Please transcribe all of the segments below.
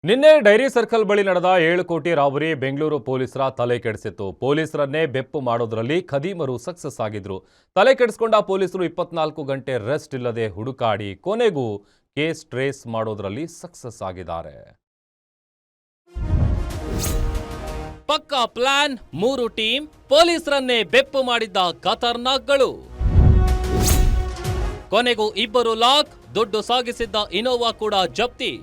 ನಿನ್ನೆ dairy circle ಬಳಿ ನಡೆದ 7 ಕೋಟಿ ರಾಬರಿ ಬೆಂಗಳೂರು ಪೊಲೀಸರ ತಲೆ ಕೆಡಿಸಿತ್ತು. ಪೊಲೀಸರನ್ನೇ ಬೆಪ್ಪು ಮಾಡೋದ್ರಲ್ಲಿ ಖದೀಮರು ಸಕ್ಸಸ್ ಆಗಿದ್ರು. ತಲೆ ಕೆಡಿಸಿಕೊಂಡ ಪೊಲೀಸರು 24 ಗಂಟೆ ರೆಸ್ಟ್ ಇಲ್ಲದೆ ಹುಡುಕಾಡಿ ಕೊನೆಗೂ ಕೇಸ್ ಟ್ರೇಸ್ ಮಾಡೋದ್ರಲ್ಲಿ ಸಕ್ಸಸ್ ಆಗಿದ್ದಾರೆ. ಪಕ್ಕಾ ಪ್ಲಾನ್, 3 ಟೀಮ್, ಪೊಲೀಸರನ್ನೇ ಬೆಪ್ಪು ಮಾಡಿದ್ದ ಖತರ್ನಾಕ್ಗಳು. ಕೊನೆಗೂ 2 ಲಾಕ್, ದುಡ್ಡು ಸಾಗಿಸಿದ್ದ ಇನೋವಾ ಕೂಡ ಜಪ್ತಿ.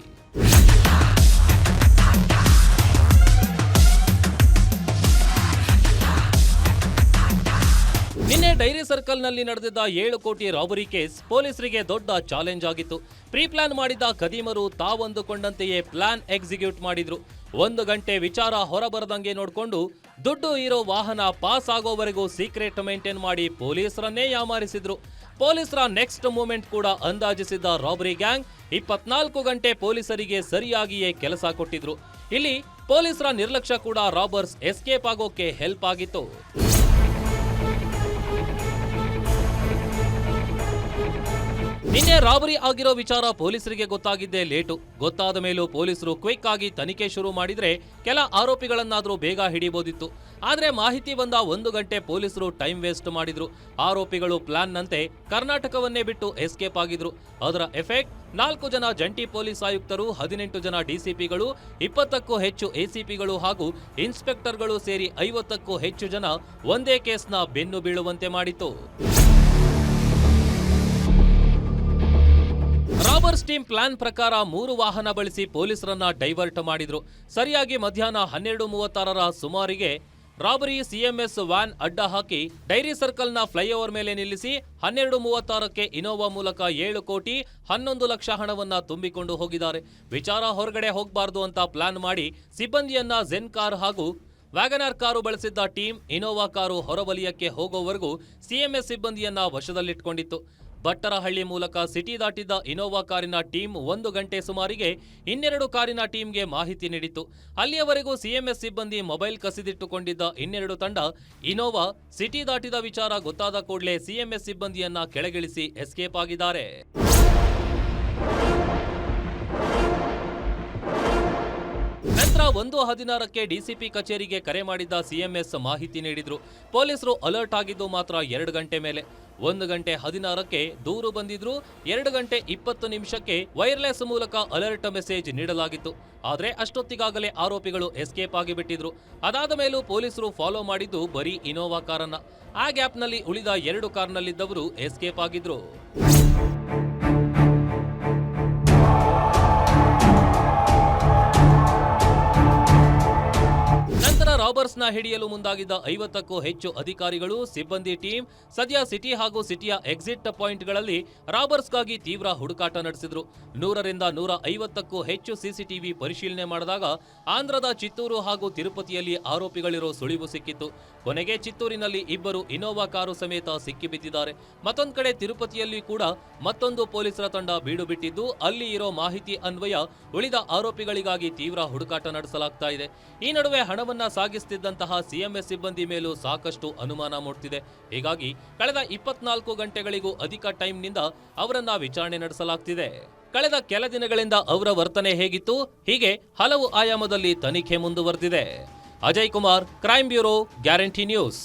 ನಿನ್ನೆ ಡೈರಿ ಸರ್ಕಲ್ನಲ್ಲಿ ನಡೆದಿದ್ದ 7 ಕೋಟಿ ರಾಬರಿ ಕೇಸ್ ಪೊಲೀಸರಿಗೆ ದೊಡ್ಡ ಚಾಲೆಂಜ್ ಆಗಿತ್ತು. ಪ್ರೀ ಪ್ಲಾನ್ ಮಾಡಿದ್ದ ಖದೀಮರು ತಾವಂದುಕೊಂಡಂತೆಯೇ ಪ್ಲಾನ್ ಎಕ್ಸಿಕ್ಯೂಟ್ ಮಾಡಿದ್ರು. 1 ಗಂಟೆ ವಿಚಾರ ಹೊರಬರದಂಗೆ ನೋಡಿಕೊಂಡು ದುಡ್ಡು ಇರೋ ವಾಹನ ಪಾಸ್ ಆಗೋವರೆಗೂ ಸೀಕ್ರೆಟ್ ಮೇಂಟೈನ್ ಮಾಡಿ ಪೊಲೀಸರನ್ನೇ ಯಾಮಾರಿಸಿದ್ರು. ಪೊಲೀಸರ ನೆಕ್ಸ್ಟ್ ಮೂವ್ಮೆಂಟ್ ಕೂಡ ಅಂದಾಜಿಸಿದ್ದ ರಾಬರಿ ಗ್ಯಾಂಗ್ 24 ಗಂಟೆ ಪೊಲೀಸರಿಗೆ ಸರಿಯಾಗಿಯೇ ಕೆಲಸ ಕೊಟ್ಟಿದ್ರು. ಇಲ್ಲಿ ಪೊಲೀಸರ ನಿರ್ಲಕ್ಷ್ಯ ಕೂಡ ರಾಬರ್ಸ್ ಎಸ್ಕೇಪ್ ಆಗೋಕೆ ಹೆಲ್ಪ್ ಆಗಿತ್ತು. ನಿನ್ನೆ ರಾಬರಿ ಆಗಿರೋ ವಿಚಾರ ಪೊಲೀಸರಿಗೆ ಗೊತ್ತಾಗಿದ್ದೇ ಲೇಟು. ಗೊತ್ತಾದ ಮೇಲೂ ಪೊಲೀಸರು ಕ್ವಿಕ್ ಆಗಿ ತನಿಖೆ ಶುರು ಮಾಡಿದ್ರೆ ಕೆಲ ಆರೋಪಿಗಳನ್ನಾದ್ರೂ ಬೇಗ ಹಿಡಿಬಹುದಿತ್ತು. ಆದ್ರೆ ಮಾಹಿತಿ ಬಂದ 1 ಗಂಟೆ ಪೊಲೀಸರು ಟೈಮ್ ವೇಸ್ಟ್ ಮಾಡಿದ್ರು. ಆರೋಪಿಗಳು ಪ್ಲಾನ್ನಂತೆ ಕರ್ನಾಟಕವನ್ನೇ ಬಿಟ್ಟು ಎಸ್ಕೇಪ್ ಆಗಿದ್ರು. ಅದರ ಎಫೆಕ್ಟ್ 4 ಜನ ಜಂಟಿ ಪೊಲೀಸ್ ಆಯುಕ್ತರು, 18 ಜನ ಡಿಸಿಪಿಗಳು, 20ಕ್ಕೂ ಹೆಚ್ಚು ಎಸಿಪಿಗಳು ಹಾಗೂ ಇನ್ಸ್ಪೆಕ್ಟರ್ಗಳು ಸೇರಿ 50ಕ್ಕೂ ಹೆಚ್ಚು ಜನ ಒಂದೇ ಕೇಸ್ನ ಬೆನ್ನು ಬೀಳುವಂತೆ ಮಾಡಿತು. ರಾಬರ್ಸ್ ಟೀಮ್ ಪ್ಲಾನ್ ಪ್ರಕಾರ 3 ವಾಹನ ಬಳಸಿ ಪೊಲೀಸರನ್ನ ಡೈವರ್ಟ್ ಮಾಡಿದ್ರು. ಸರಿಯಾಗಿ ಮಧ್ಯಾಹ್ನ 12:36ರ ಸುಮಾರಿಗೆ ರಾಬರಿ ಸಿಎಂಎಸ್ ವ್ಯಾನ್ ಅಡ್ಡ ಹಾಕಿ ಡೈರಿ ಸರ್ಕಲ್ನ ಫ್ಲೈಓವರ್ ಮೇಲೆ ನಿಲ್ಲಿಸಿ 12:36ಕ್ಕೆ ಇನೋವಾ ಮೂಲಕ 7 ಕೋಟಿ 11 ಲಕ್ಷ ಹಣವನ್ನ ತುಂಬಿಕೊಂಡು ಹೋಗಿದ್ದಾರೆ. ವಿಚಾರ ಹೊರಗಡೆ ಹೋಗಬಾರ್ದು ಅಂತ ಪ್ಲಾನ್ ಮಾಡಿ ಸಿಬ್ಬಂದಿಯನ್ನ ಝೆನ್ ಕಾರ್ ಹಾಗೂ ವ್ಯಾಗನಾರ್ ಕಾರು ಬಳಸಿದ್ದ ಟೀಮ್ ಇನೋವಾ ಕಾರು ಹೊರವಲಯಕ್ಕೆ ಹೋಗೋವರೆಗೂ ಸಿಎಂಎಸ್ ಸಿಬ್ಬಂದಿಯನ್ನ ವಶದಲ್ಲಿಟ್ಕೊಂಡಿತ್ತು. ಬಟ್ಟರಹಳ್ಳಿ ಮೂಲಕ ಸಿಟಿ ದಾಟಿದ್ದ ಇನೋವಾ ಕಾರಿನ ಟೀಮ್ 1 ಗಂಟೆ ಸುಮಾರಿಗೆ ಇನ್ನೆರಡು ಕಾರಿನ ಟೀಮ್ಗೆ ಮಾಹಿತಿ ನೀಡಿತು. ಅಲ್ಲಿಯವರೆಗೂ ಸಿಎಂಎಸ್ ಸಿಬ್ಬಂದಿ ಮೊಬೈಲ್ ಕಸಿದಿಟ್ಟುಕೊಂಡಿದ್ದ ಇನ್ನೆರಡು ತಂಡ ಇನೋವಾ ಸಿಟಿ ದಾಟಿದ ವಿಚಾರ ಗೊತ್ತಾದ ಕೂಡಲೇ ಸಿಎಂಎಸ್ ಸಿಬ್ಬಂದಿಯನ್ನ ಕೆಳಗಿಳಿಸಿ ಎಸ್ಕೇಪ್ ಆಗಿದ್ದಾರೆ. ನಂತರ 1:16ಕ್ಕೆ ಡಿಸಿಪಿ ಕಚೇರಿಗೆ ಕರೆ ಮಾಡಿದ್ದ ಸಿಎಂಎಸ್ ಮಾಹಿತಿ ನೀಡಿದ್ರು. ಪೊಲೀಸರು ಅಲರ್ಟ್ ಆಗಿದ್ದು ಮಾತ್ರ 2 ಗಂಟೆ ಮೇಲೆ. 1 ಗಂಟೆ 16ಕ್ಕೆ ದೂರು ಬಂದಿದ್ರು. 2 ಗಂಟೆ 20 ನಿಮಿಷಕ್ಕೆ ವೈರ್ಲೆಸ್ ಮೂಲಕ ಅಲರ್ಟ್ ಮೆಸೇಜ್ ನೀಡಲಾಗಿತ್ತು. ಆದ್ರೆ ಅಷ್ಟೊತ್ತಿಗಾಗಲೇ ಆರೋಪಿಗಳು ಎಸ್ಕೇಪ್ ಆಗಿಬಿಟ್ಟಿದ್ರು. ಅದಾದ ಮೇಲೂ ಪೊಲೀಸರು ಫಾಲೋ ಮಾಡಿದ್ದು ಬರೀ ಇನೋವಾ ಕಾರನ್ನ. ಆ ಗ್ಯಾಪ್ನಲ್ಲಿ ಉಳಿದ 2 ಕಾರ್ನಲ್ಲಿದ್ದವರು ಎಸ್ಕೇಪ್ ಆಗಿದ್ರು. ರಾಬರ್ಸ್ನ ಹಿಡಿಯಲು ಮುಂದಾಗಿದ್ದ 50ಕ್ಕೂ ಹೆಚ್ಚು ಅಧಿಕಾರಿಗಳು, ಸಿಬ್ಬಂದಿ ಟೀಮ್ ಸದ್ಯ ಸಿಟಿ ಹಾಗೂ ಸಿಟಿಯ ಎಕ್ಸಿಟ್ ಪಾಯಿಂಟ್ಗಳಲ್ಲಿ ರಾಬರ್ಸ್ಗಾಗಿ ತೀವ್ರ ಹುಡುಕಾಟ ನಡೆಸಿದ್ರು. 100ರಿಂದ 150ಕ್ಕೂ ಹೆಚ್ಚು ಸಿಸಿಟಿವಿ ಪರಿಶೀಲನೆ ಮಾಡಿದಾಗ ಆಂಧ್ರದ ಚಿತ್ತೂರು ಹಾಗೂ ತಿರುಪತಿಯಲ್ಲಿ ಆರೋಪಿಗಳಿರೋ ಸುಳಿವು ಸಿಕ್ಕಿತ್ತು. ಕೊನೆಗೆ ಚಿತ್ತೂರಿನಲ್ಲಿ 2 ಇನೋವಾ ಕಾರು ಸಮೇತ ಸಿಕ್ಕಿಬಿದ್ದಿದ್ದಾರೆ. ಮತ್ತೊಂದು ಕಡೆ ತಿರುಪತಿಯಲ್ಲಿ ಕೂಡ ಮತ್ತೊಂದು ಪೊಲೀಸರ ತಂಡ ಬೀಡು ಬಿಟ್ಟಿದ್ದು, ಅಲ್ಲಿ ಇರೋ ಮಾಹಿತಿ ಅನ್ವಯ ಉಳಿದ ಆರೋಪಿಗಳಿಗಾಗಿ ತೀವ್ರ ಹುಡುಕಾಟ ನಡೆಸಲಾಗ್ತಾ ಇದೆ. ಈ ನಡುವೆ ಹಣವನ್ನ ಸಾಗಿಸುತ್ತಿದ್ದಂತಹ ಸಿಎಂಎಸ್ ಸಿಬ್ಬಂದಿ ಮೇಲೂ ಸಾಕಷ್ಟು ಅನುಮಾನ ಮೂಡ್ತಿದೆ. ಹೀಗಾಗಿ ಕಳೆದ 24 ಗಂಟೆಗಳಿಗೂ ಅಧಿಕ ಟೈಮ್ನಿಂದ ಅವರನ್ನ ವಿಚಾರಣೆ ನಡೆಸಲಾಗ್ತಿದೆ. ಕಳೆದ ಕೆಲ ದಿನಗಳಿಂದ ಅವರ ವರ್ತನೆ ಹೇಗಿತ್ತು, ಹೀಗೆ ಹಲವು ಆಯಾಮದಲ್ಲಿ ತನಿಖೆ ಮುಂದುವರೆದಿದೆ. Ajay Kumar, crime bureau, guarantee news.